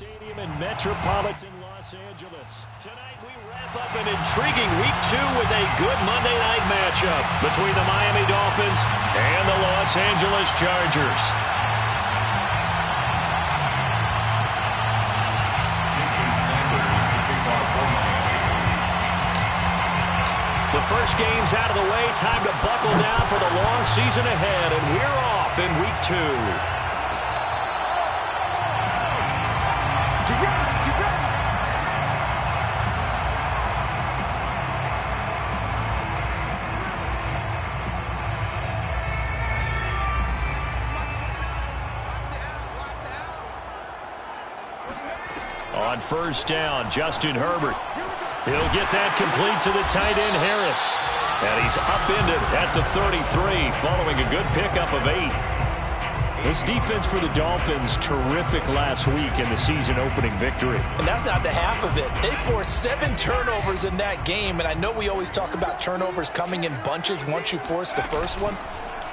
Stadium in metropolitan Los Angeles. Tonight we wrap up an intriguing Week 2 with a good Monday night matchup between the Miami Dolphins and the Los Angeles Chargers. The first game's out of the way. Time to buckle down for the long season ahead, and we're off in Week 2. On first down, Justin Herbert. He'll get that complete to the tight end, Harris. And he's upended at the 33 following a good pickup of 8. This defense for the Dolphins, terrific last week in the season-opening victory. And that's not the half of it. They forced 7 turnovers in that game, and I know we always talk about turnovers coming in bunches once you force the first one,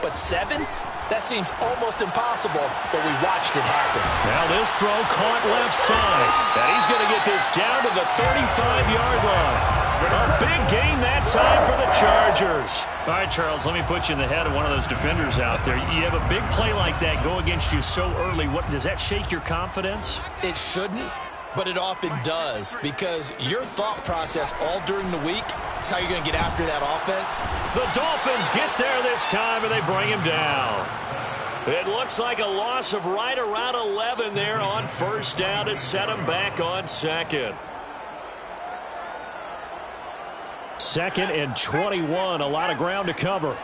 but 7? That seems almost impossible, but we watched it happen. Now this throw caught left side, and he's going to get this down to the 35-yard line. A big gain that time for the Chargers. All right, Charles, let me put you in the head of one of those defenders out there. You have a big play like that go against you so early. What does that shake your confidence? It shouldn't, but it often does, because your thought process all during the week is how you're going to get after that offense. The Dolphins get there this time, and they bring him down. It looks like a loss of right around 11 there on first down to set him back on second. 2nd and 21, a lot of ground to cover.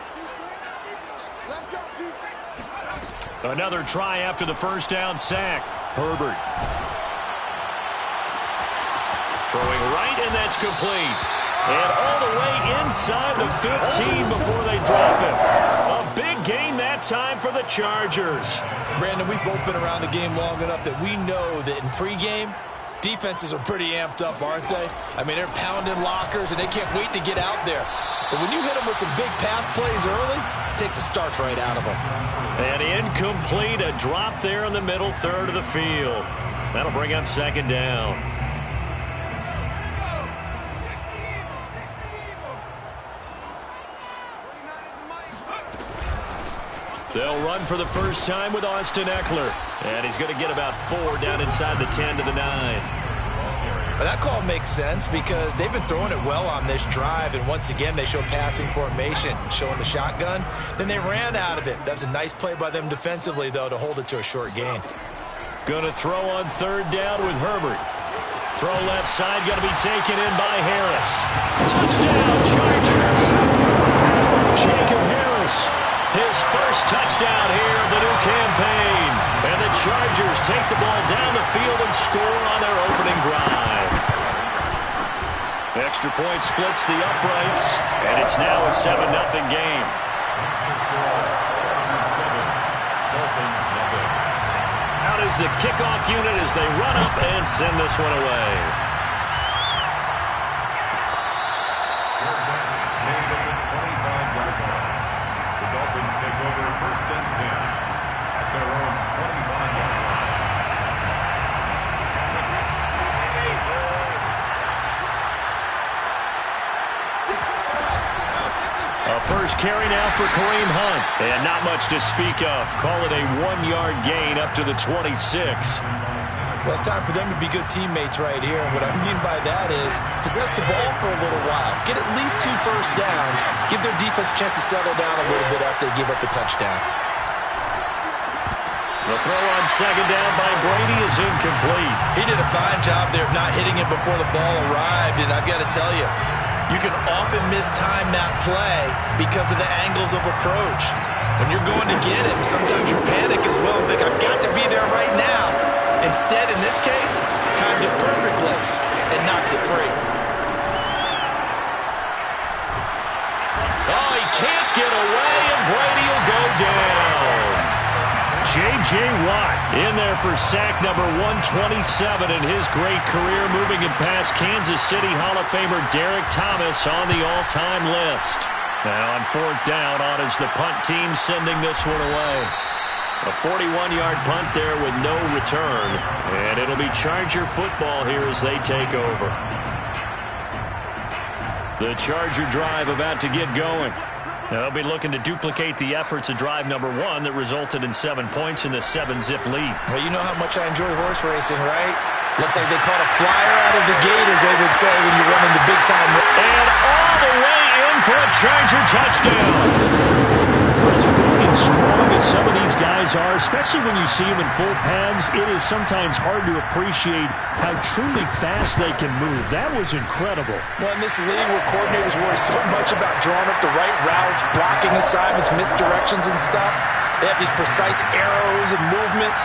Another try after the first down sack. Herbert. Throwing right, and that's complete. And all the way inside the 15 before they drop him. A big gain that time for the Chargers. Brandon, we've both been around the game long enough that we know that in pregame, defenses are pretty amped up, aren't they? I mean, they're pounding lockers, and they can't wait to get out there. But when you hit them with some big pass plays early, it takes the starch right out of them. And incomplete, a drop there in the middle third of the field. That'll bring up second down. They'll run for the first time with Austin Eckler. And he's going to get about 4 down inside the 10 to the 9. Well, that call makes sense because they've been throwing it well on this drive. And once again, they show passing formation, showing the shotgun. Then they ran out of it. That's a nice play by them defensively, though, to hold it to a short gain. Going to throw on third down with Herbert. Throw left side, going to be taken in by Harris. Touchdown, Chargers. Jacob Harris. His first touchdown here of the new campaign. And the Chargers take the ball down the field and score on their opening drive. Extra point splits the uprights, and it's now a 7-0 game. Out is the kickoff unit as they run up and send this one away. First carry now for Kareem Hunt. And not much to speak of. Call it a 1-yard gain up to the 26. Well, it's time for them to be good teammates right here. And what I mean by that is possess the ball for a little while. Get at least 2 first downs. Give their defense a chance to settle down a little bit after they give up a touchdown. The throw on second down by Brady is incomplete. He did a fine job there of not hitting it before the ball arrived. And I've got to tell you, you can often mistime that play because of the angles of approach. When you're going to get it, sometimes you panic as well and think, I've got to be there right now. Instead, in this case, timed it perfectly and knocked it free. Oh, he can't get away, and Brady will go down. J.J. Watt in there for sack number 127 in his great career, moving him past Kansas City Hall of Famer Derek Thomas on the all-time list. Now on fourth down, on is the punt team sending this one away. A 41-yard punt there with no return. And it'll be Charger football here as they take over. The Charger drive about to get going. They'll be looking to duplicate the efforts of drive number 1 that resulted in 7 points in the 7-zip lead. Well, you know how much I enjoy horse racing, right? Looks like they caught a flyer out of the gate, as they would say when you're running the big time. And all the way in for a Charger touchdown. For as big and strong as some of these guys are, especially when you see them in full pads, it is sometimes hard to appreciate how truly fast they can move. That was incredible. Well, in this league where coordinators worry so much about drawing up the right routes, blocking assignments, misdirections and stuff, they have these precise arrows and movements.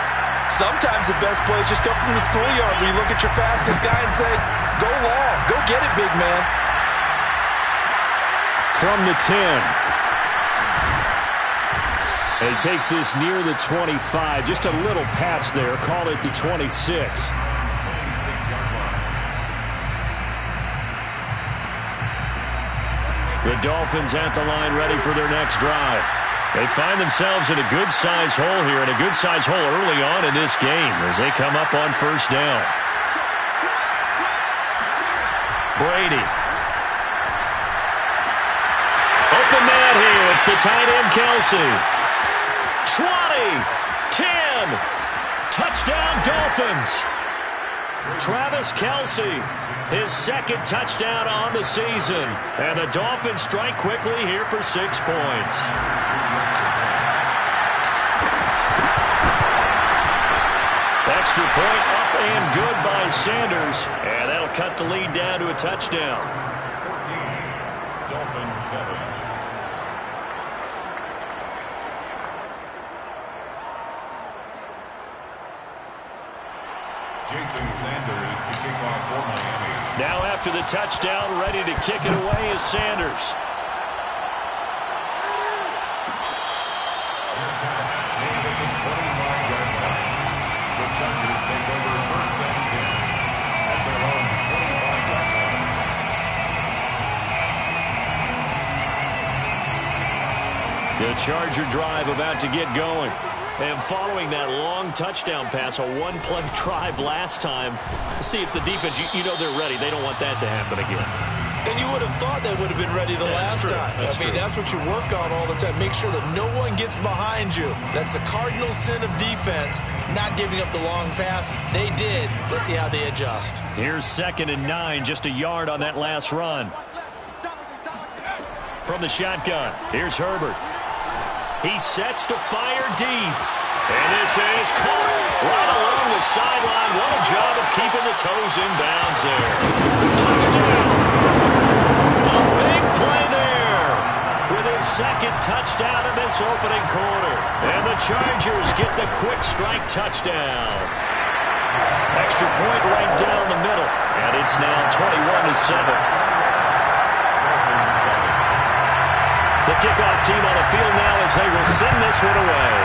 Sometimes the best plays just come from the schoolyard where you look at your fastest guy and say, go long, go get it, big man. From the 10. He takes this near the 25. Just a little pass there. Call it the 26. The Dolphins at the line ready for their next drive. They find themselves in a good-sized hole here, and a good-sized hole early on in this game as they come up on first down. Brady. Open man here. It's the tight end, Kelsey. 20, 10, touchdown Dolphins. Travis Kelsey, his second touchdown on the season. And the Dolphins strike quickly here for 6 points. Extra point up and good by Sanders. And that'll cut the lead down to a touchdown. 14, Dolphins 7. Jason Sanders to kick off for Miami. Now after the touchdown, ready to kick it away is Sanders. Named at the 25-yard line. The Chargers take over first and 10 at their own 25-yard line. The Charger drive about to get going. And following that long touchdown pass, a one-play drive last time, see if the defense, you know they're ready. They don't want that to happen again. And you would have thought they would have been ready the last time. I mean, that's what you work on all the time. Make sure that no one gets behind you. That's the cardinal sin of defense, not giving up the long pass. They did. Let's see how they adjust. Here's 2nd and 9, just a yard on that last run. From the shotgun, here's Herbert. He sets to fire deep. And this is caught right along the sideline. What a job of keeping the toes in bounds there. Touchdown. A big play there with his second touchdown in this opening quarter. And the Chargers get the quick strike touchdown. Extra point right down the middle. And it's now 21-7. The kickoff team on the field now as they will send this one away.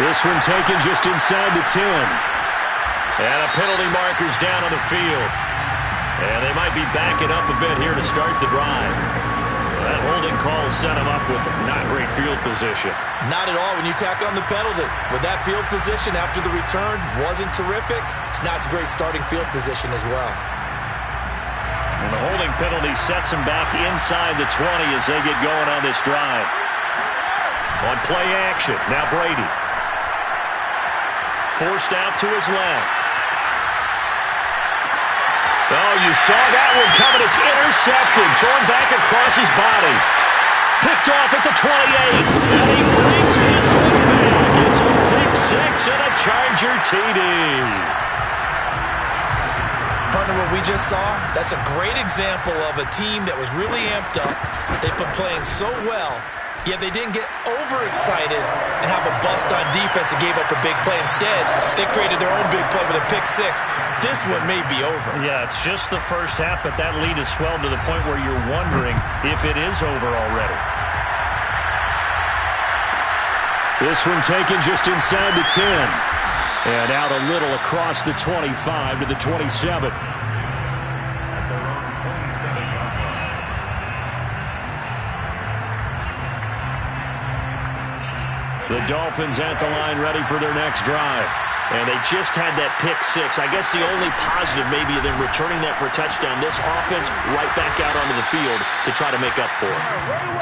This one taken just inside the 10. And a penalty marker's down on the field. And they might be backing up a bit here to start the drive. That holding call set them up with not great field position. Not at all when you tack on the penalty. With that field position after the return wasn't terrific, it's not a great starting field position as well. And the holding penalty sets them back inside the 20 as they get going on this drive. On play action, now Brady. Forced out to his left. Oh, you saw that one coming. It's intercepted. Thrown back across his body. Picked off at the 28. And he brings this one back. It's a pick six and a Charger TD. Partner, what we just saw, that's a great example of a team that was really amped up. They've been playing so well, yet they didn't get overexcited and have a bust on defense and gave up a big play. Instead, they created their own big play with a pick six. This one may be over. Yeah, it's just the first half, but that lead has swelled to the point where you're wondering if it is over already. This one taken just inside the 10. And out a little across the 25 to the 27. At their own 27-yard line. The Dolphins at the line ready for their next drive. And they just had that pick six. I guess the only positive maybe of them returning that for a touchdown. This offense right back out onto the field to try to make up for it.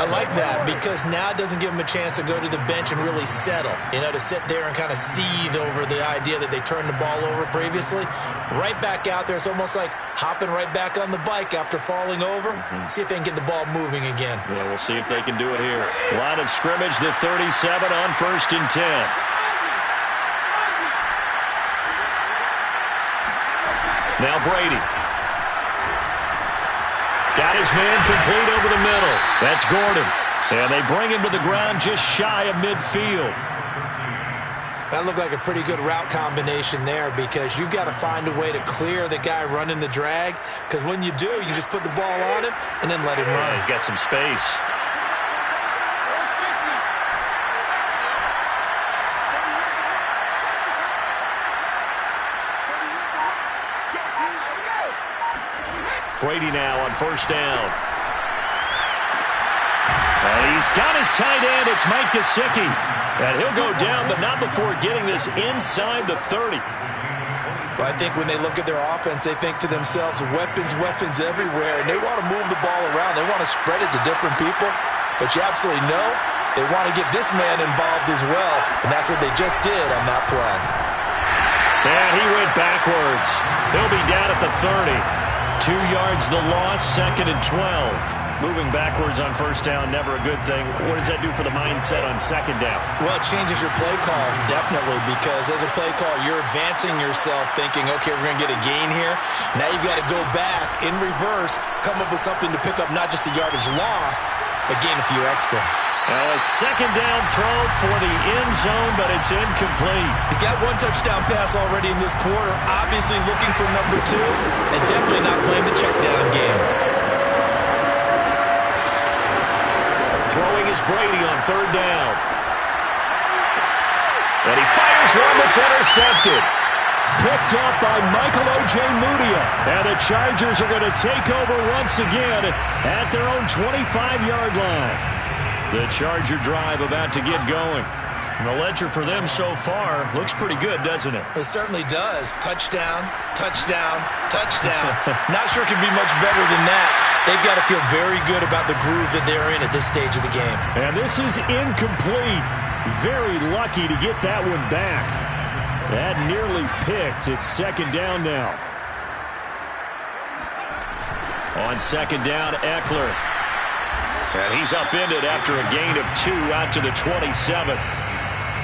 I like that because now it doesn't give them a chance to go to the bench and really settle. You know, to sit there and kind of seethe over the idea that they turned the ball over previously. Right back out there. It's almost like hopping right back on the bike after falling over. See if they can get the ball moving again. Yeah, we'll see if they can do it here. Line of scrimmage, the 37 on 1st and 10. Now Brady. Got his man complete over the middle. That's Gordon. And they bring him to the ground just shy of midfield. That looked like a pretty good route combination there because you've got to find a way to clear the guy running the drag. Because when you do, you just put the ball on him and then let him run. He's got some space. Brady now on 1st down. And he's got his tight end. It's Mike Gesicki. And he'll go down, but not before getting this inside the 30. Well, I think when they look at their offense, they think to themselves, weapons, weapons everywhere. And they want to move the ball around. They want to spread it to different people. But you absolutely know they want to get this man involved as well. And that's what they just did on that play. And he went backwards. He'll be down at the 30. 2 yards the loss, 2nd and 12. Moving backwards on 1st down, never a good thing. What does that do for the mindset on 2nd down? Well, it changes your play call, definitely, because as a play call, you're advancing yourself thinking, okay, we're going to get a gain here. Now you've got to go back in reverse, come up with something to pick up not just the yardage lost, but gain a few extra. Well, a 2nd down throw for the end zone, but it's incomplete. He's got 1 touchdown pass already in this quarter, obviously looking for number 2, and definitely not playing the check down game. Throwing is Brady on 3rd down. And he fires one that's intercepted. Picked up by Michael O.J. Mudia. And the Chargers are going to take over once again at their own 25-yard line. The Charger drive about to get going. The ledger for them so far looks pretty good, doesn't it? It certainly does. Touchdown, touchdown, touchdown. Not sure it could be much better than that. They've got to feel very good about the groove that they're in at this stage of the game. And this is incomplete. Very lucky to get that one back. That nearly picked. It's 2nd down now. On 2nd down, Eckler. And he's upended after a gain of 2 out to the 27.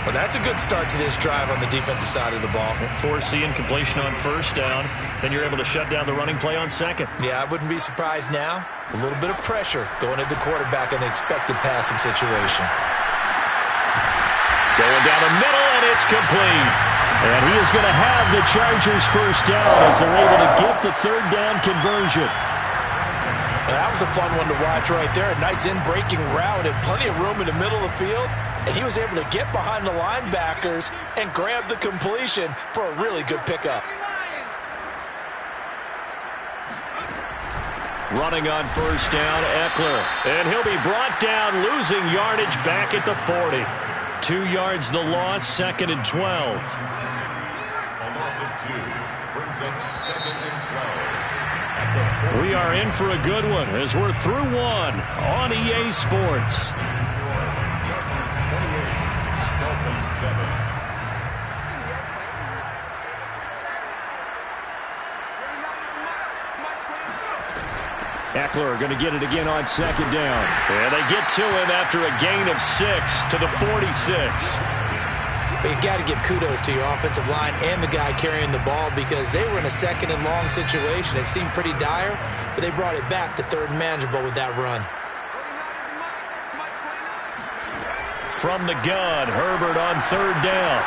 Well, that's a good start to this drive on the defensive side of the ball. Force the incompletion on 1st down. Then you're able to shut down the running play on 2nd. Yeah, I wouldn't be surprised now. A little bit of pressure going at the quarterback in an expected passing situation. Going down the middle, and it's complete. And he is going to have the Chargers 1st down as they're able to get the 3rd down conversion. And that was a fun one to watch right there. A nice in-breaking route and plenty of room in the middle of the field. And he was able to get behind the linebackers and grab the completion for a really good pickup. Running on 1st down, Eckler. And he'll be brought down, losing yardage back at the 40. 2 yards the loss, 2nd and 12. A loss of 2 brings up 2nd and 12. We are in for a good one as we're through 1 on EA Sports. Chargers 28, Dolphins 7. Eckler going to get it again on 2nd down. And they get to him after a gain of 6 to the 46. But you got to give kudos to your offensive line and the guy carrying the ball because they were in a 2nd and long situation. It seemed pretty dire, but they brought it back to 3rd and manageable with that run. From the gun, Herbert on 3rd down.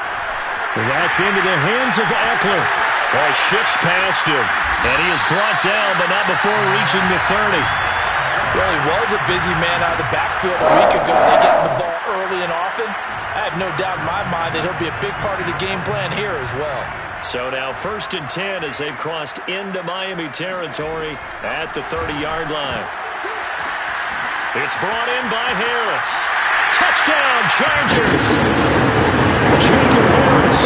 That's into the hands of Eckler. Well, shifts past him, and he is brought down, but not before reaching the 30. Well, he was a busy man out of the backfield a week ago. They got the ball early and often. I have no doubt in my mind that he'll be a big part of the game plan here as well. So now 1st and 10 as they've crossed into Miami territory at the 30-yard line. It's brought in by Harris. Touchdown, Chargers! Jacob Harris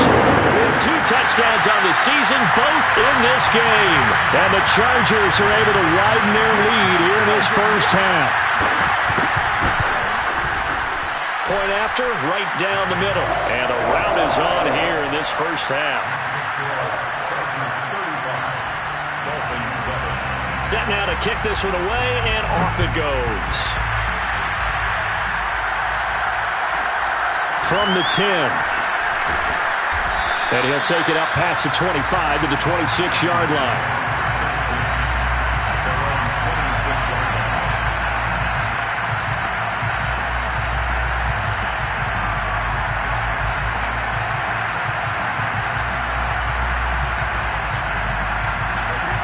with 2 touchdowns on the season, both in this game. And the Chargers are able to widen their lead here in this first half. Point after, right down the middle. And a rout is on here in this first half. Set now to kick this one away, and off it goes. From the 10. And he'll take it up past the 25 to the 26-yard line.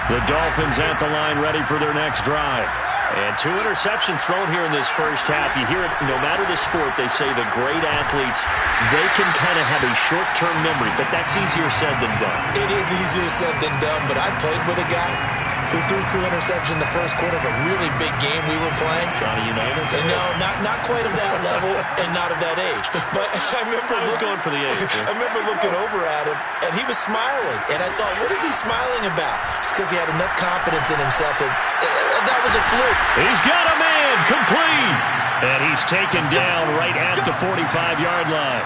The Dolphins at the line ready for their next drive. And 2 interceptions thrown here in this first half. You hear it, no matter the sport, they say the great athletes, they can kind of have a short-term memory, but that's easier said than done. It is easier said than done, but I played with a guy who threw 2 interceptions in the first quarter of a really big game we were playing. Johnny Unitas? No, not quite of that level and not of that age. But I was going for the age. I remember looking over at him, and he was smiling. And I thought, what is he smiling about? It's because he had enough confidence in himself that that was a fluke. He's got a man, complete. And he's taken down right at the 45-yard line.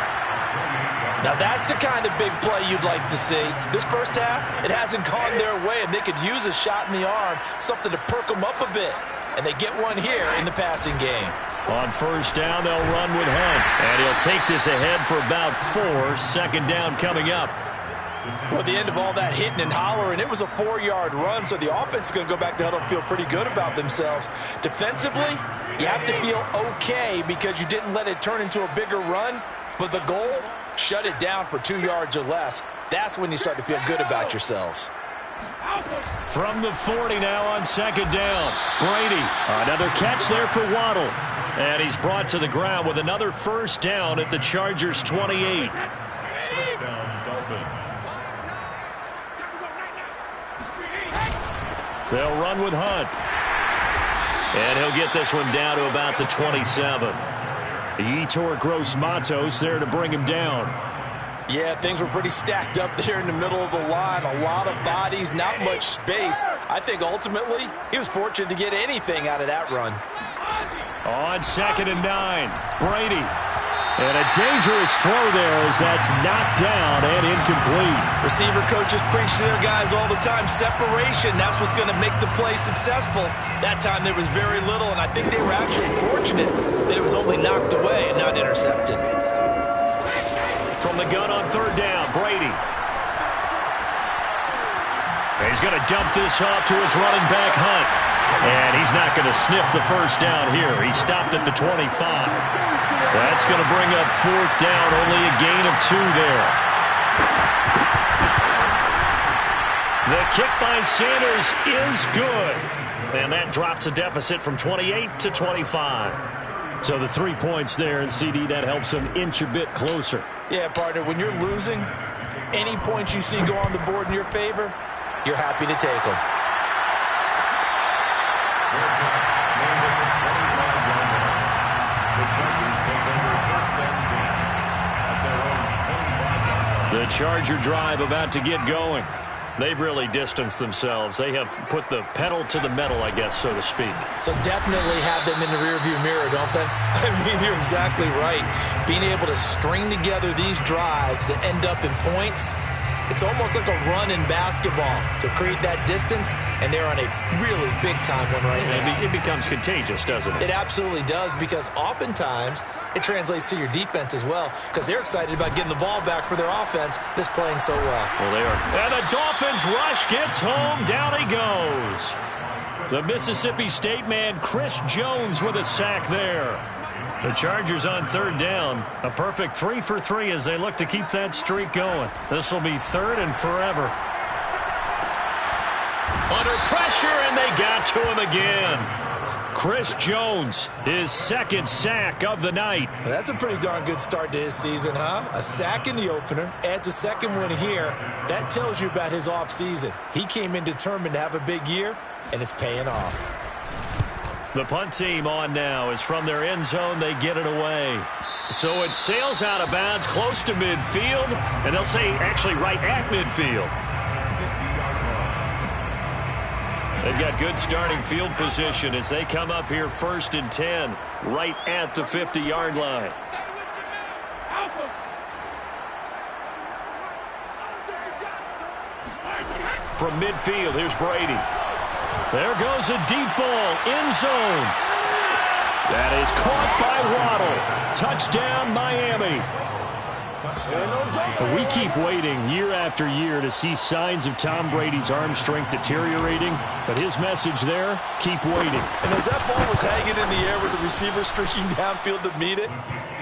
Now, that's the kind of big play you'd like to see. This first half, it hasn't gone their way, and they could use a shot in the arm, something to perk them up a bit. And they get one here in the passing game. On first down, they'll run with Hunt. And he'll take this ahead for about 4. Second down coming up. Well, at the end of all that hitting and hollering, it was a 4-yard run, so the offense is going to go back to huddle and feel pretty good about themselves. Defensively, you have to feel okay because you didn't let it turn into a bigger run, but the goal, shut it down for 2 yards or less. That's when you start to feel good about yourselves. From the 40 now on second down. Brady, another catch there for Waddle. And he's brought to the ground with another first down at the Chargers' 28. First down, Dolphins. They'll run with Hunt. And he'll get this one down to about the 27. Yetur Gross-Matos there to bring him down. Yeah, things were pretty stacked up there in the middle of the line. A lot of bodies, not much space. I think ultimately he was fortunate to get anything out of that run. On second and 9, Brady. And a dangerous throw there as that's knocked down and incomplete. Receiver coaches preach to their guys all the time. Separation, that's what's going to make the play successful. That time there was very little, and I think they were actually fortunate that it was only knocked away and not intercepted. From the gun on third down, Brady. He's going to dump this off to his running back, Hunt. And he's not going to sniff the first down here. He stopped at the 25. That's going to bring up fourth down, only a gain of 2 there. The kick by Sanders is good. And that drops a deficit from 28 to 25. So the 3 points there, and CD, that helps him inch a bit closer. Yeah, partner, when you're losing, any points you see go on the board in your favor, you're happy to take them. The Chargers take over first and 10 at their own 25-yard line. The Charger drive about to get going. They've really distanced themselves. They have put the pedal to the metal, I guess, so to speak. So definitely have them in the rearview mirror, don't they? I mean, you're exactly right. Being able to string together these drives that end up in points, it's almost like a run in basketball to create that distance, and they're on a really big-time one right now. It becomes contagious, doesn't it? It absolutely does, because oftentimes it translates to your defense as well, because they're excited about getting the ball back for their offense that's playing so well. Well, they are. And the Dolphins rush gets home. Down he goes. The Mississippi State man, Chris Jones, with a sack there. The Chargers on third down. A perfect 3 for 3 as they look to keep that streak going. This will be third and forever. Under pressure, and they got to him again. Chris Jones, his second sack of the night. Well, that's a pretty darn good start to his season, huh? A sack in the opener, adds a second one here. That tells you about his offseason. He came in determined to have a big year, and it's paying off. The punt team on now is from their end zone. They get it away. So it sails out of bounds close to midfield, and they'll say actually right at midfield. They've got good starting field position as they come up here 1st and 10, right at the 50-yard line. From midfield, here's Brady. There goes a deep ball, end zone. That is caught by Waddle. Touchdown, Miami. We keep waiting year after year to see signs of Tom Brady's arm strength deteriorating, but his message there, keep waiting. And as that ball was hanging in the air with the receiver streaking downfield to meet it,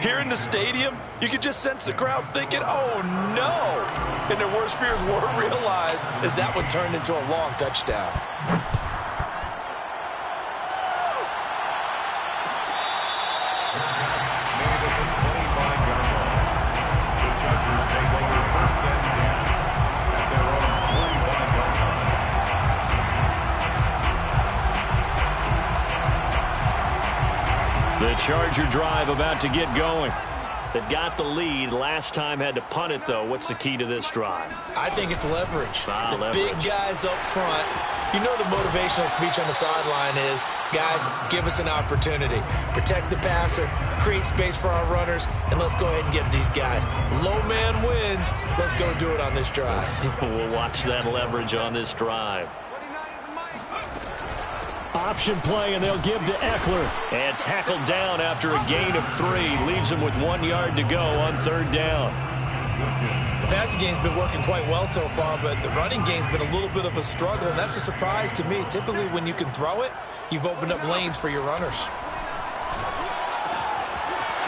here in the stadium, you could just sense the crowd thinking, oh no! And their worst fears were realized as that one turned into a long touchdown. The Charger drive about to get going. They've got the lead. Last time had to punt it, though. What's the key to this drive? I think it's leverage. Leverage. Big guys up front. You know the motivational speech on the sideline is, guys, give us an opportunity. Protect the passer, create space for our runners, and let's go ahead and get these guys. Low man wins. Let's go do it on this drive. We'll watch that leverage on this drive. Option play, and they'll give to Eckler. And tackled down after a gain of 3. Leaves him with 1 yard to go on 3rd down. The passing game's been working quite well so far, but the running game's been a little bit of a struggle, and that's a surprise to me. Typically, when you can throw it, you've opened up lanes for your runners.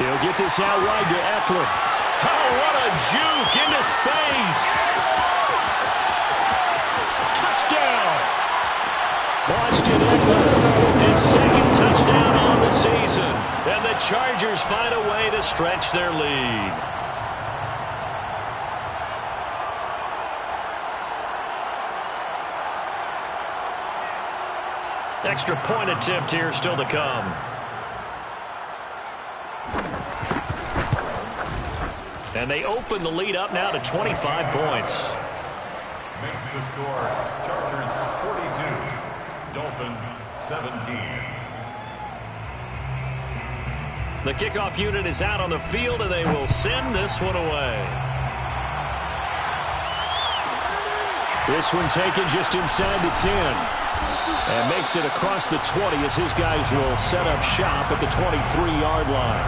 He'll get this out wide to Eckler. Oh, what a juke into space. Touchdown. Austin Eckler, his 2nd touchdown on the season. And the Chargers find a way to stretch their lead. Extra point attempt here still to come. And they open the lead up now to 25 points. Makes the score Chargers 42. Dolphins 17. The kickoff unit is out on the field, and they will send this one away. This one taken just inside the 10. And makes it across the 20 as his guys will set up shop at the 23-yard line.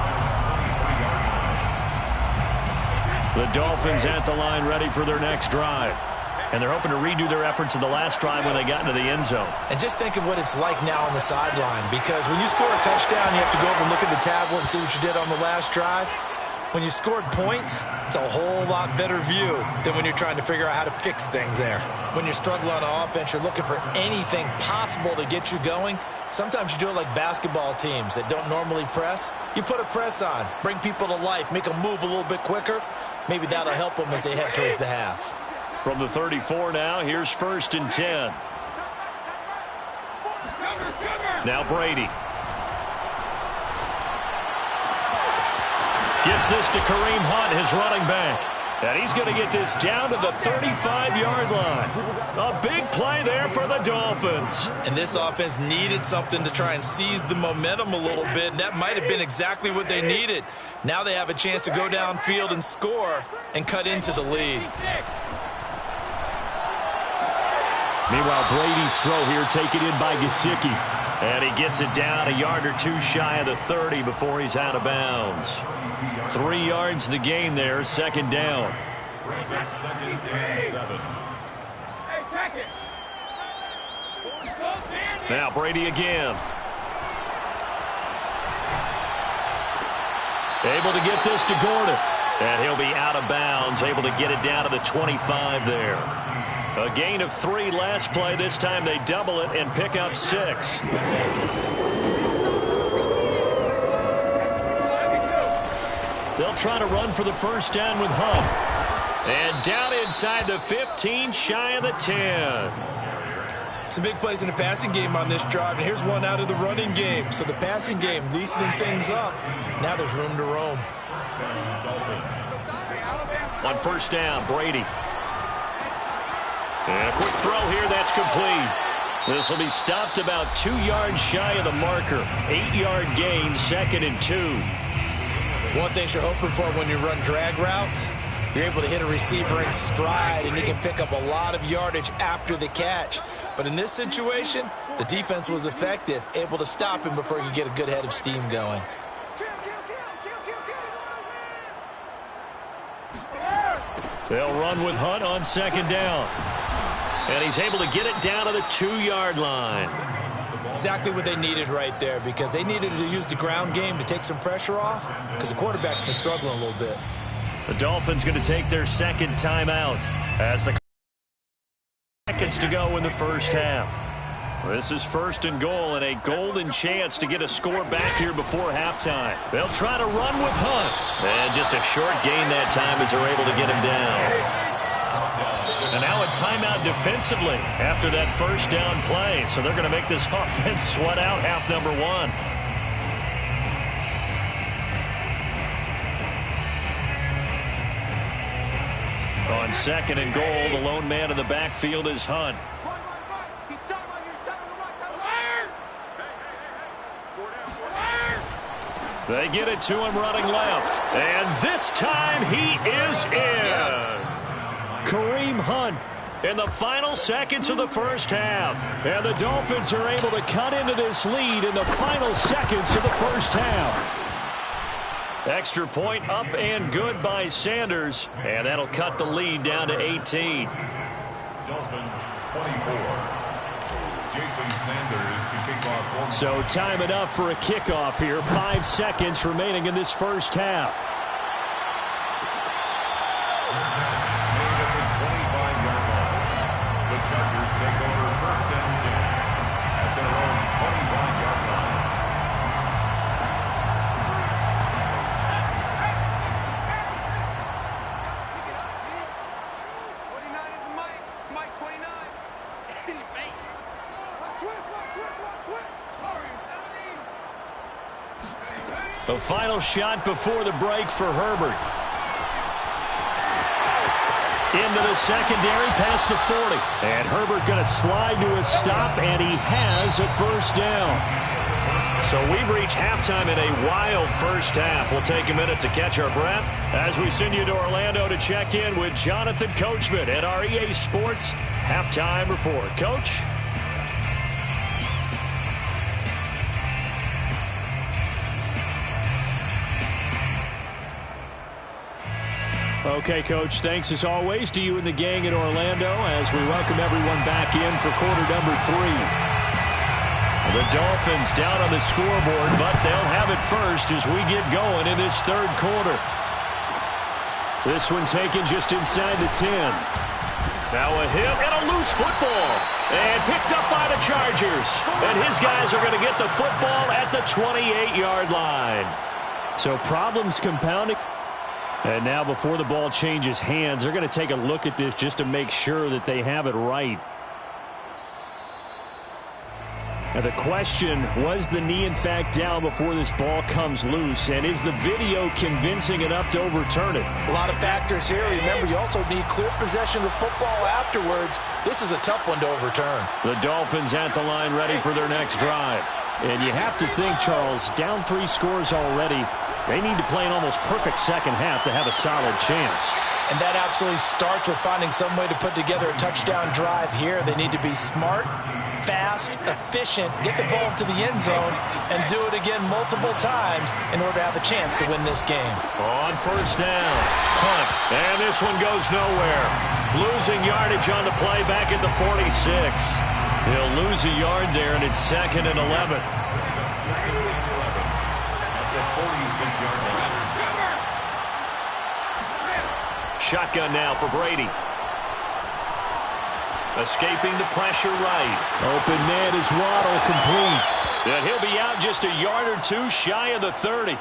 The Dolphins at the line ready for their next drive. And they're hoping to redo their efforts in the last drive when they got into the end zone. And just think of what it's like now on the sideline, because when you score a touchdown, you have to go over and look at the tablet and see what you did on the last drive. When you scored points, it's a whole lot better view than when you're trying to figure out how to fix things there. When you're struggling on offense, you're looking for anything possible to get you going. Sometimes you do it like basketball teams that don't normally press. You put a press on, bring people to life, make them move a little bit quicker. Maybe that'll help them as they head towards the half. From the 34 now, here's 1st and 10. Now Brady. Gets this to Kareem Hunt, his running back. And he's going to get this down to the 35-yard line. A big play there for the Dolphins. And this offense needed something to try and seize the momentum a little bit, and that might have been exactly what they needed. Now they have a chance to go downfield and score and cut into the lead. Meanwhile, Brady's throw here taken in by Gesicki. And he gets it down a yard or 2 shy of the 30 before he's out of bounds. 3 yards the gain there, 2nd down. Brings up 2nd and 7. Now Brady again. Able to get this to Gordon. And he'll be out of bounds, able to get it down to the 25 there. A gain of 3 last play. This time they double it and pick up 6. They'll try to run for the 1st down with Hunt. And down inside the 15, shy of the 10. Some big plays in the passing game on this drive, and here's one out of the running game. So the passing game loosening things up. Now there's room to roam. On first down, Brady. And a quick throw here, that's complete. This will be stopped about 2 yards shy of the marker. 8-yard gain, 2nd and 2. One thing you're hoping for when you run drag routes, you're able to hit a receiver in stride, and he can pick up a lot of yardage after the catch. But in this situation, the defense was effective, able to stop him before he could get a good head of steam going. They'll run with Hunt on 2nd down. And he's able to get it down to the 2-yard line. Exactly what they needed right there, because they needed to use the ground game to take some pressure off, because the quarterback's been struggling a little bit. The Dolphins going to take their 2nd timeout as the seconds to go in the first half. This is 1st and goal and a golden chance to get a score back here before halftime. They'll try to run with Hunt. And just a short gain that time as they're able to get him down. And now a timeout defensively after that first down play. So they're going to make this offense sweat out half number 1. On 2nd and goal, the lone man in the backfield is Hunt. They get it to him running left. And this time he is in. Yes. Kareem Hunt in the final seconds of the first half. And the Dolphins are able to cut into this lead in the final seconds of the first half. Extra point up and good by Sanders. And that'll cut the lead down to 18. Dolphins 24. Jason Sanders to kick off. So time enough for a kickoff here. 5 seconds remaining in this first half. Made at the 25-yard line. The Chargers take over 1st and 10 at their own 25-yard line. The final shot before the break for Herbert. Into the secondary, past the 40. And Herbert going to slide to a stop, and he has a first down. So we've reached halftime in a wild first half. We'll take a minute to catch our breath as we send you to Orlando to check in with Jonathan Coachman at our EA Sports Halftime Report. Coach? Okay, Coach, thanks as always to you and the gang in Orlando as we welcome everyone back in for quarter number 3. The Dolphins down on the scoreboard, but they'll have it first as we get going in this 3rd quarter. This one taken just inside the 10. Now a hit and a loose football. And picked up by the Chargers. And his guys are going to get the football at the 28-yard line. So problems compounding. And now before the ball changes hands, they're going to take a look at this just to make sure that they have it right. Now the question, was the knee in fact down before this ball comes loose? And is the video convincing enough to overturn it? A lot of factors here. Remember, you also need clear possession of the football afterwards. This is a tough one to overturn. The Dolphins at the line ready for their next drive. And you have to think, Charles, down 3 scores already. They need to play an almost perfect second half to have a solid chance. And that absolutely starts with finding some way to put together a touchdown drive here. They need to be smart, fast, efficient, get the ball to the end zone, and do it again multiple times in order to have a chance to win this game. On first down, Hunt. And this one goes nowhere. Losing yardage on the play back at the 46. He'll lose a yard there, and it's 2nd and 11. Shotgun now for Brady. Escaping the pressure right. Open man is Waddle, complete. And he'll be out just a yard or 2 shy of the 30.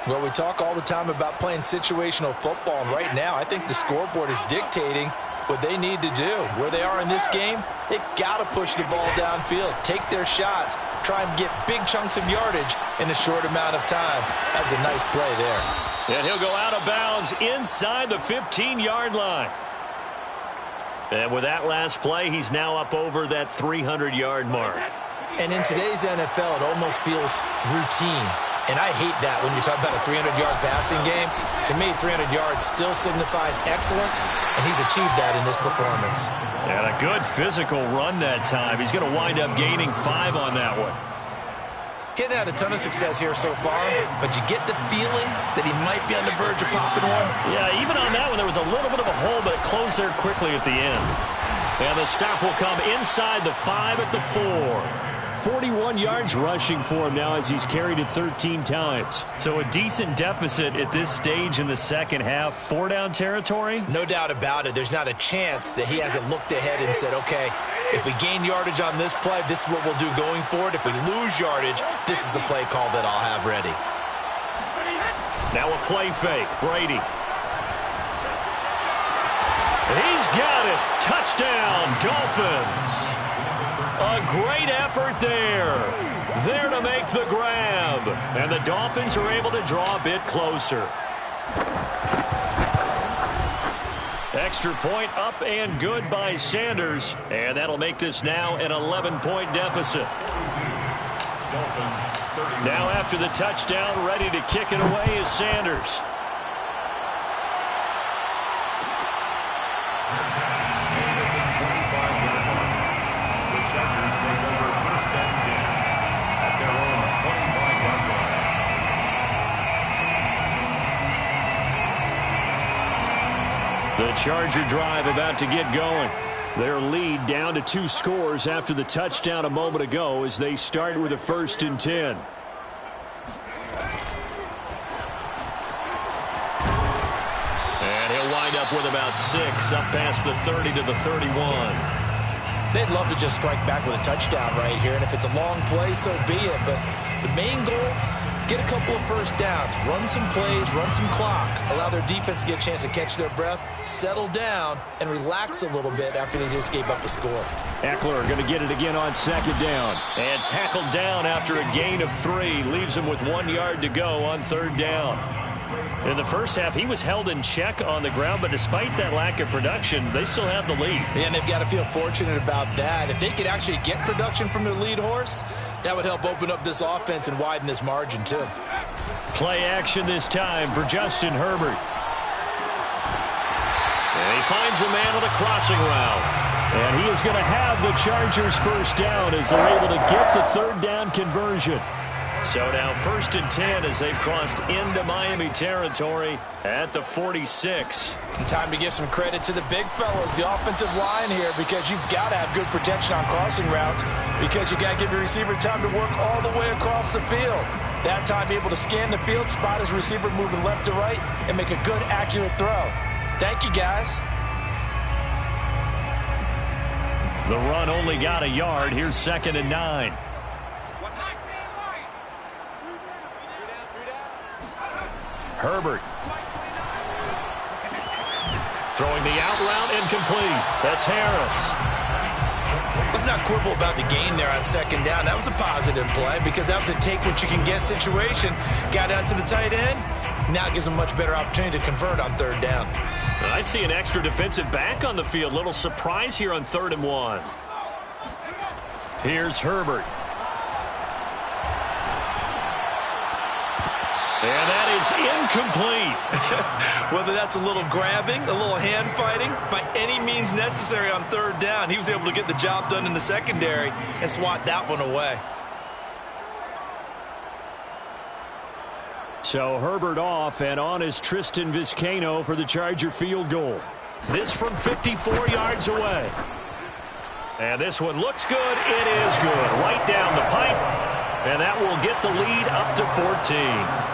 Well, we talk all the time about playing situational football, and right now I think the scoreboard is dictating what they need to do. Where they are in this game, they've got to push the ball downfield, take their shots, try and get big chunks of yardage in a short amount of time. That was a nice play there. And he'll go out of bounds inside the 15-yard line. And with that last play, he's now up over that 300-yard mark. And in today's NFL, it almost feels routine. And I hate that when you talk about a 300-yard passing game. To me, 300 yards still signifies excellence, and he's achieved that in this performance. And a good physical run that time. He's going to wind up gaining 5 on that one. Getting had a ton of success here so far, but you get the feeling that he might be on the verge of popping one. Yeah, even on that one, there was a little bit of a hole, but it closed there quickly at the end. And the stop will come inside the 5 at the 4. 41 yards rushing for him now as he's carried it 13 times. So a decent deficit at this stage in the second half. 4-down territory? No doubt about it. There's not a chance that he hasn't looked ahead and said, okay, if we gain yardage on this play, this is what we'll do going forward. If we lose yardage, this is the play call that I'll have ready. Now a play fake. Brady. He's got it. Touchdown, Dolphins. A great effort there. There to make the grab. And the Dolphins are able to draw a bit closer. Extra point up and good by Sanders. And that'll make this now an 11-point deficit. Now after the touchdown, ready to kick it away is Sanders. The Charger drive about to get going. Their lead down to 2 scores after the touchdown a moment ago as they start with a 1st and 10. And he'll wind up with about 6 up past the 30 to the 31. They'd love to just strike back with a touchdown right here, and if it's a long play, so be it. But the main goal, get a couple of first downs, run some plays, run some clock, allow their defense to get a chance to catch their breath, settle down, and relax a little bit after they just gave up a score. Eckler going to get it again on 2nd down. And tackled down after a gain of 3. Leaves him with 1 yard to go on 3rd down. In the first half, he was held in check on the ground, but despite that lack of production, they still have the lead. And they've got to feel fortunate about that. If they could actually get production from their lead horse, that would help open up this offense and widen this margin, too. Play action this time for Justin Herbert. And he finds a man on a crossing route. And he is going to have the Chargers 1st down as they're able to get the 3rd down conversion. So now 1st and 10 as they've crossed into Miami territory at the 46. And time to give some credit to the big fellas, the offensive line here, because you've got to have good protection on crossing routes because you got to give your receiver time to work all the way across the field. That time, be able to scan the field, spot his receiver moving left to right, and make a good, accurate throw. Thank you, guys. The run only got a yard. Here's 2nd and 9. Herbert. Throwing the out route incomplete. That's Harris. Let's not quibble about the gain there on 2nd down. That was a positive play because that was a take-what-you-can-get situation. Got out to the tight end. Now it gives them a much better opportunity to convert on 3rd down. I see an extra defensive back on the field. Little surprise here on 3rd and 1. Here's Herbert. And that is incomplete. Whether that's a little grabbing, a little hand fighting, by any means necessary on 3rd down, he was able to get the job done in the secondary and swat that one away. So Herbert off, and on is Tristan Vizcaino for the Charger field goal. This from 54 yards away. And this one looks good. It is good. Right down the pipe. And that will get the lead up to 14.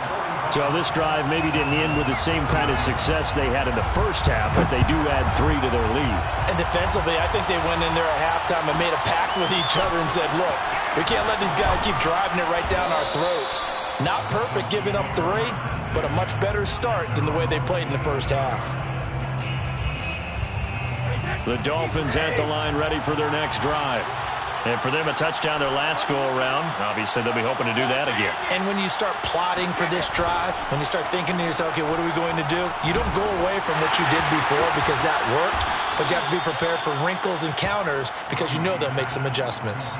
So this drive maybe didn't end with the same kind of success they had in the first half, but they do add 3 to their lead. And defensively, I think they went in there at halftime and made a pact with each other and said, look, we can't let these guys keep driving it right down our throats. Not perfect giving up 3, but a much better start than the way they played in the first half. The Dolphins at the line ready for their next drive. And for them, a touchdown their last go-around. Obviously, they'll be hoping to do that again. And when you start plotting for this drive, when you start thinking to yourself, okay, what are we going to do? You don't go away from what you did before because that worked, but you have to be prepared for wrinkles and counters because you know they'll make some adjustments.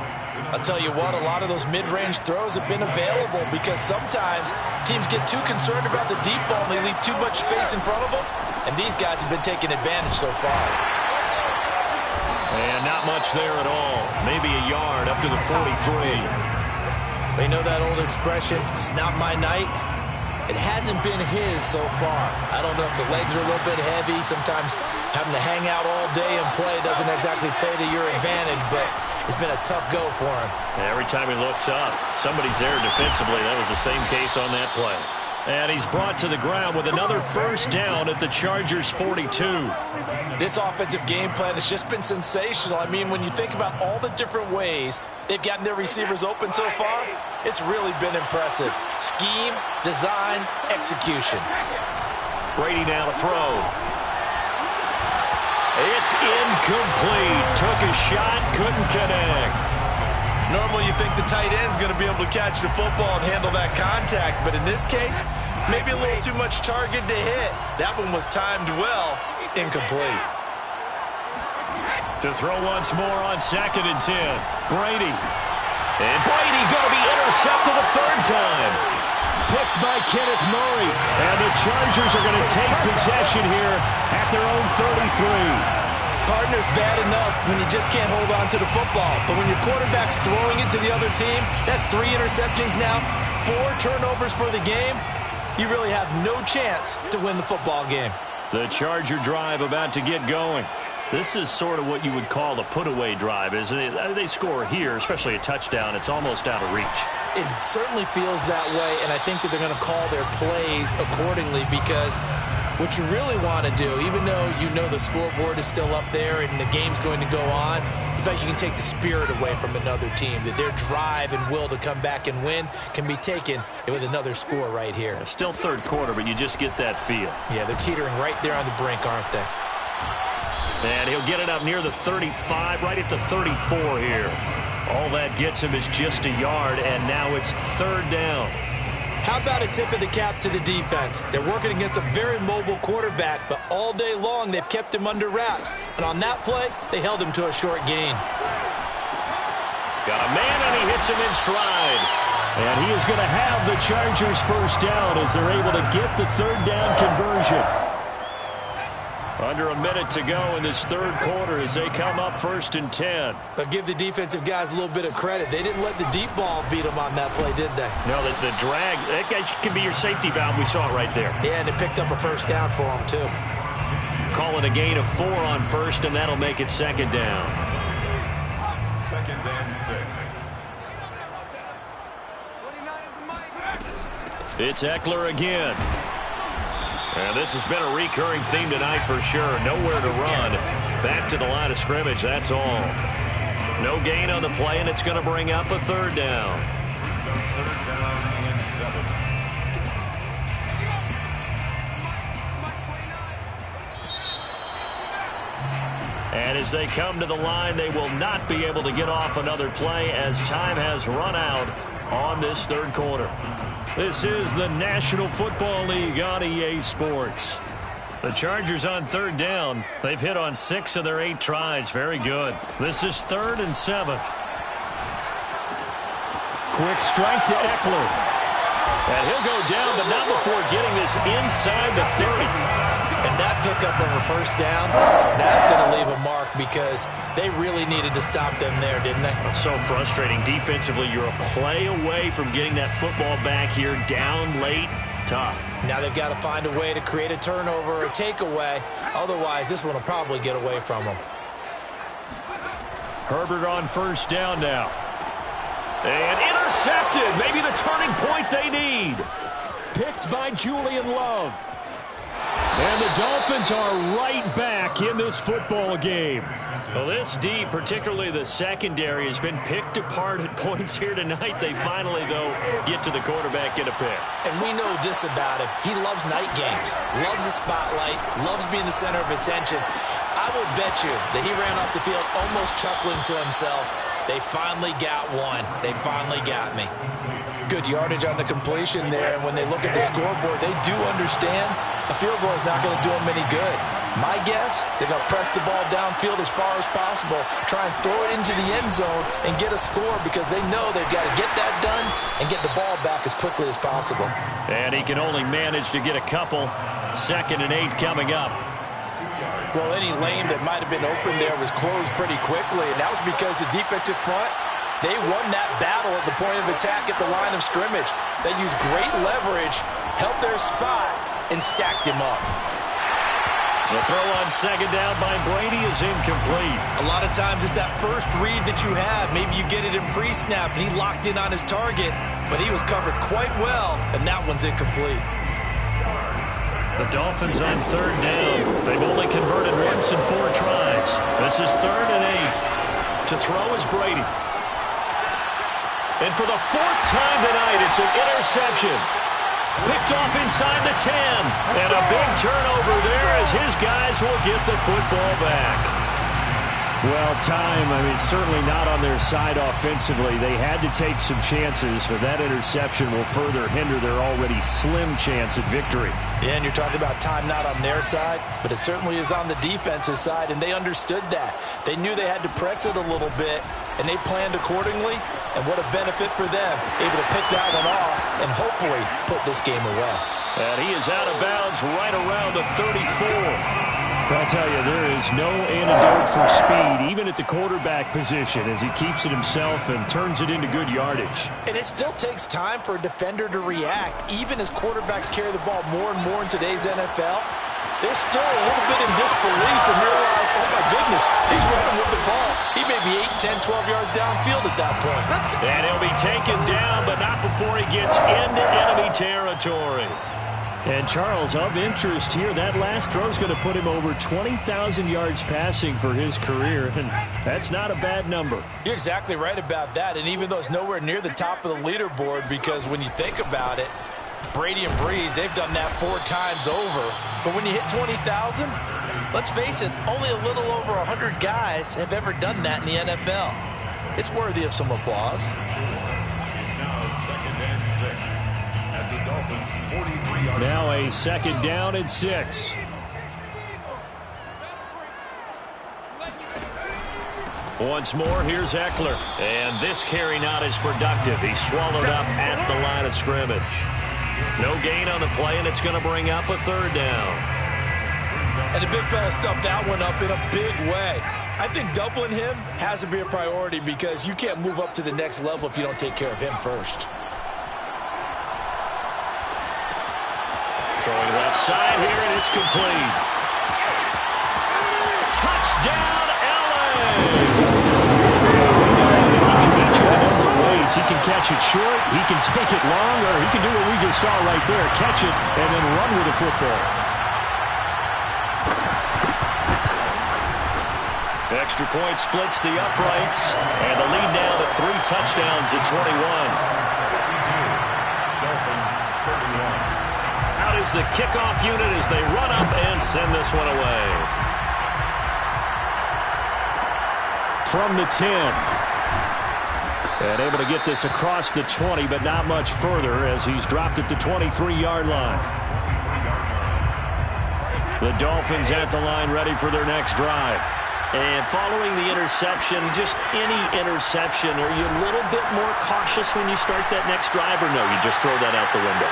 I'll tell you what, a lot of those mid-range throws have been available because sometimes teams get too concerned about the deep ball and they leave too much space in front of them, and these guys have been taking advantage so far. And not much there at all. Maybe a yard up to the 43. You know that old expression, it's not my night? It hasn't been his so far. I don't know if the legs are a little bit heavy. Sometimes having to hang out all day and play doesn't exactly play to your advantage, but it's been a tough go for him. Every time he looks up, somebody's there defensively. That was the same case on that play. And he's brought to the ground with another first down at the Chargers' 42. This offensive game plan has just been sensational. I mean, when you think about all the different ways they've gotten their receivers open so far, it's really been impressive. Scheme, design, execution. Brady now to throw. It's incomplete. Took a shot, couldn't connect. Normally you think the tight end's going to be able to catch the football and handle that contact, but in this case, maybe a little too much target to hit. That one was timed well, incomplete. To throw once more on 2nd and 10. Brady. And Brady going to be intercepted a third time. Picked by Kenneth Murray. And the Chargers are going to take possession here at their own 33. Partner's bad enough when you just can't hold on to the football. But when your quarterback's throwing it to the other team, that's 3 interceptions now, 4 turnovers for the game. You really have no chance to win the football game. The Charger drive about to get going. This is sort of what you would call the put-away drive, isn't it? They score here, especially a touchdown. It's almost out of reach. It certainly feels that way, and I think that they're going to call their plays accordingly because what you really want to do, even though you know the scoreboard is still up there and the game's going to go on, in fact, you can take the spirit away from another team, that their drive and will to come back and win can be taken with another score right here. It's still third quarter, but you just get that feel. Yeah, they're teetering right there on the brink, aren't they? And he'll get it up near the 35, right at the 34 here. All that gets him is just a yard, and now it's third down. How about a tip of the cap to the defense? They're working against a very mobile quarterback, but all day long they've kept him under wraps. And on that play, they held him to a short gain. Got a man, and he hits him in stride. And he is going to have the Chargers first down as they're able to get the third down conversion. Under a minute to go in this third quarter as they come up 1st and 10. But give the defensive guys a little bit of credit. They didn't let the deep ball beat them on that play, did they? No, the drag, that guy can be your safety valve. We saw it right there. Yeah, and it picked up a first down for them, too. Call it a gain of 4 on first, and that'll make it second down. 2nd and 6. It's Eckler again. And this has been a recurring theme tonight for sure. Nowhere to run. Back to the line of scrimmage, that's all. No gain on the play, and it's going to bring up a third down. So 3rd down and 7. And as they come to the line, they will not be able to get off another play as time has run out on this third quarter. This is the National Football League on EA Sports. The Chargers on third down. They've hit on 6 of their 8 tries. Very good. This is 3rd and 7. Quick strike to Eckler. And he'll go down, but not before getting this inside the 30. And that pickup of a first down, that's going to leave a mark because they really needed to stop them there, didn't they? So frustrating. Defensively, you're a play away from getting that football back here down late. Tough. Now they've got to find a way to create a turnover or a takeaway. Otherwise, this one will probably get away from them. Herbert on first down now. And intercepted. Maybe the turning point they need. Picked by Julian Love. And the Dolphins are right back in this football game. Well, this D, particularly the secondary, has been picked apart at points here tonight. They finally, though, get to the quarterback, get a pick. And we know this about him. He loves night games, loves the spotlight, loves being the center of attention. I will bet you that he ran off the field almost chuckling to himself. They finally got one. They finally got me. Good yardage on the completion there. And when they look at the scoreboard, they do understand a field goal is not going to do them any good. My guess, they're going to press the ball downfield as far as possible, try and throw it into the end zone and get a score because they know they've got to get that done and get the ball back as quickly as possible. And he can only manage to get a couple. 2nd and 8 coming up. Well, any lane that might have been open there was closed pretty quickly, and that was because the defensive front, they won that battle at the point of attack at the line of scrimmage. They used great leverage, held their spot, and stacked him up. The throw on 2nd down by Brady is incomplete. A lot of times it's that first read that you have. Maybe you get it in pre-snap, and he locked in on his target, but he was covered quite well, and that one's incomplete. The Dolphins on 3rd down. They've only converted once in 4 tries. This is 3rd and 8. To throw is Brady. And for the 4th time tonight, it's an interception. Picked off inside the 10. And a big turnover there as his guys will get the football back. Well, certainly not on their side offensively. They had to take some chances, but that interception will further hinder their already slim chance at victory. Yeah, and you're talking about time not on their side, but it certainly is on the defense's side, and they understood that. They knew they had to press it a little bit, and they planned accordingly, and what a benefit for them, able to pick that one off and hopefully put this game away. And he is out of bounds right around the 34. I'll tell you, there is no antidote for speed, even at the quarterback position, as he keeps it himself and turns it into good yardage. And it still takes time for a defender to react, even as quarterbacks carry the ball more and more in today's NFL. They're still a little bit in disbelief and realize, oh my goodness, he's running with the ball. He may be 8, 10, 12 yards downfield at that point. And he'll be taken down, but not before he gets into enemy territory. And Charles, of interest here, that last throw is going to put him over 20,000 yards passing for his career, and that's not a bad number. You're exactly right about that, and even though it's nowhere near the top of the leaderboard, because when you think about it, Brady and Breeze, they've done that 4 times over. But when you hit 20,000, let's face it, only a little over 100 guys have ever done that in the NFL. It's worthy of some applause. It's now 2nd and 6. At the Dolphins' 43-yard line. Now a 2nd down and 6. Once more, here's Eckler. And this carry not as productive. He's swallowed up at the line of scrimmage. No gain on the play, and it's going to bring up a 3rd down. And the big fella stuffed that one up in a big way. I think doubling him has to be a priority because you can't move up to the next level if you don't take care of him first. Throwing left side here, and it's complete. Touchdown, LA! He can beat you in a number of ways. He can catch it short, he can take it long, or he can do what we just saw right there, catch it and then run with the football. Extra point splits the uprights, and the lead down to 3 touchdowns at 21. Dolphins 31. Out is the kickoff unit as they run up and send this one away. From the 10. And able to get this across the 20, but not much further as he's dropped it to 23-yard line. The Dolphins at the line ready for their next drive. And following the interception, just any interception, are you a little bit more cautious when you start that next drive, or no, you just throw that out the window?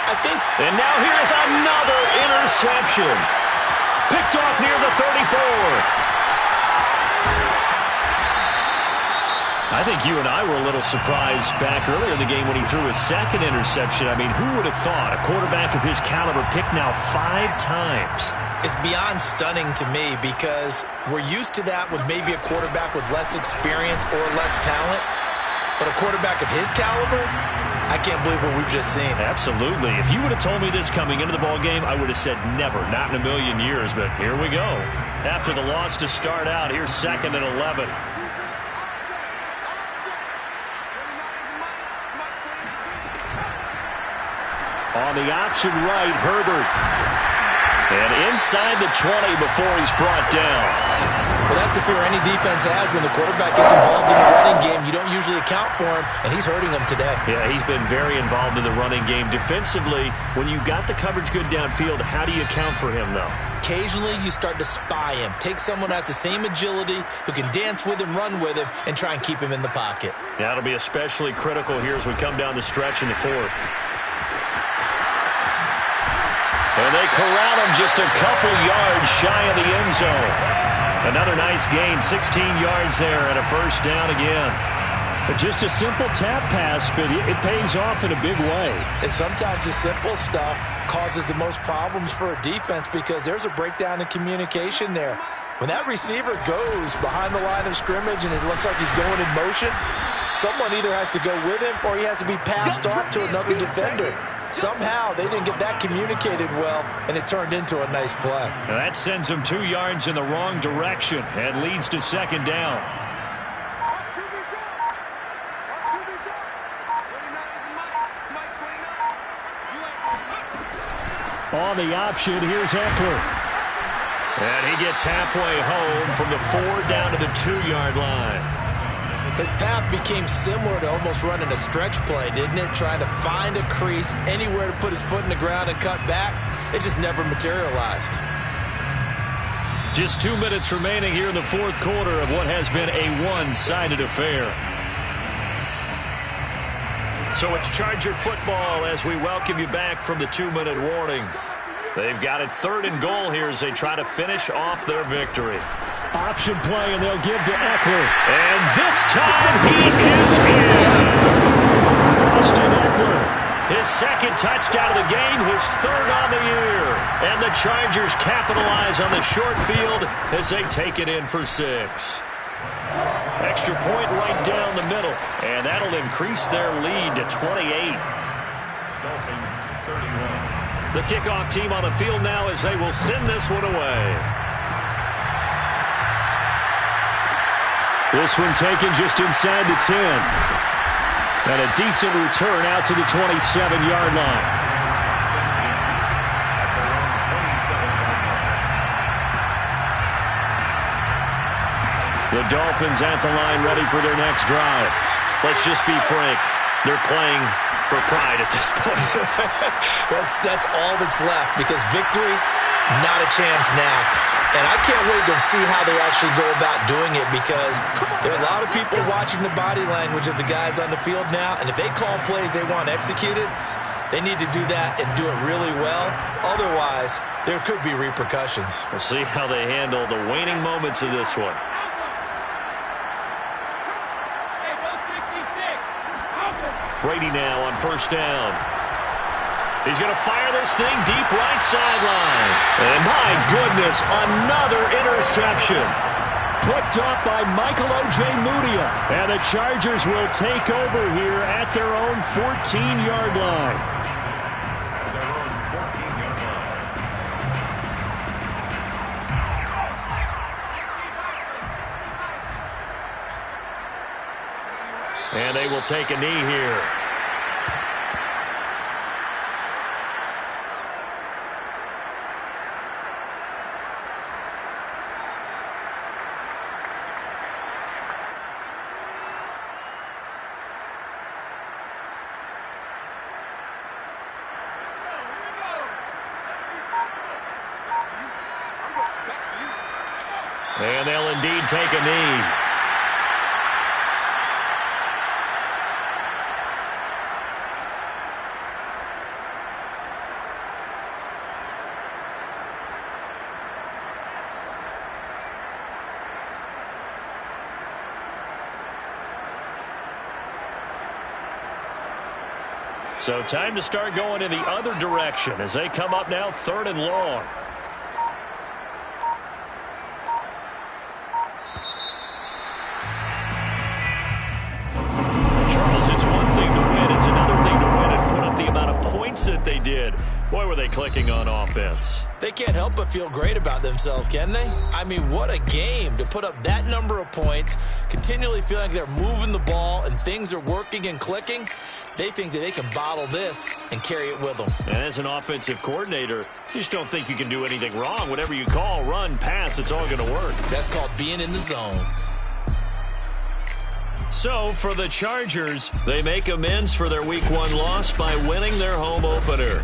I think. And now here's another interception. Picked off near the 34. I think you and I were a little surprised back earlier in the game when he threw his 2nd interception. I mean, who would have thought a quarterback of his caliber picked now 5 times? It's beyond stunning to me because we're used to that with maybe a quarterback with less experience or less talent. But a quarterback of his caliber, I can't believe what we've just seen. Absolutely. If you would have told me this coming into the ball game, I would have said never, not in a million years. But here we go. After the loss to start out, here's 2nd and 11. On the option right, Herbert. And inside the 20 before he's brought down. Well, that's the fear any defense has when the quarterback gets involved in the running game. You don't usually account for him, and he's hurting them today. Yeah, he's been very involved in the running game. Defensively, when you got the coverage good downfield, how do you account for him, though? Occasionally, you start to spy him. Take someone that has the same agility, who can dance with him, run with him, and try and keep him in the pocket. That'll be especially critical here as we come down the stretch in the fourth. And they corral him just a couple yards shy of the end zone. Another nice gain, 16 yards there, and a first down again. Just a simple tap pass, but it pays off in a big way. And sometimes the simple stuff causes the most problems for a defense because there's a breakdown in communication there. When that receiver goes behind the line of scrimmage and it looks like he's going in motion, someone either has to go with him or he has to be passed off to another defender. Somehow they didn't get that communicated well, and it turned into a nice play. Now that sends him 2 yards in the wrong direction and leads to second down. On the option, here's Eckler. And he gets halfway home from the 4 down to the 2-yard line. His path became similar to almost running a stretch play, didn't it? Trying to find a crease, anywhere to put his foot in the ground and cut back. It just never materialized. Just 2 minutes remaining here in the fourth quarter of what has been a one-sided affair. So it's Charger football as we welcome you back from the 2-minute warning. They've got it 3rd and goal here as they try to finish off their victory. Option play, and they'll give to Eckler. And this time he is in. Austin Eckler. His second touchdown of the game, his 3rd on the year. And the Chargers capitalize on the short field as they take it in for 6. Extra point right down the middle. And that'll increase their lead to 28. Dolphins 31. The kickoff team on the field now as they will send this one away. This one taken just inside the 10. And a decent return out to the 27-yard line. At their own 27-yard line. The Dolphins at the line ready for their next drive. Let's just be frank. They're playing for pride at this point. That's all that's left because victory, not a chance now. And I can't wait to see how they actually go about doing it because there are a lot of people watching the body language of the guys on the field now. And if they call plays they want executed, they need to do that and do it really well. Otherwise, there could be repercussions. We'll see how they handle the waning moments of this one. Brady now on first down. He's going to fire this thing deep right sideline. And my goodness, another interception. Picked up by Michael O.J. Mudia. And the Chargers will take over here at their own 14-yard line. At their own 14-yard line. And they will take a knee here. And they'll indeed take a knee. So time to start going in the other direction as they come up now 3rd and long. Charles, it's one thing to win. It's another thing to win and put up the amount of points that they did. Boy, were they clicking on offense. They can't help but feel great about themselves, can they? I mean, what a game to put up that number of points, continually feeling like they're moving the ball and things are working and clicking. They think that they can bottle this and carry it with them. And as an offensive coordinator, you just don't think you can do anything wrong. Whatever you call, run, pass, it's all going to work. That's called being in the zone. So, for the Chargers, they make amends for their Week 1 loss by winning their home opener.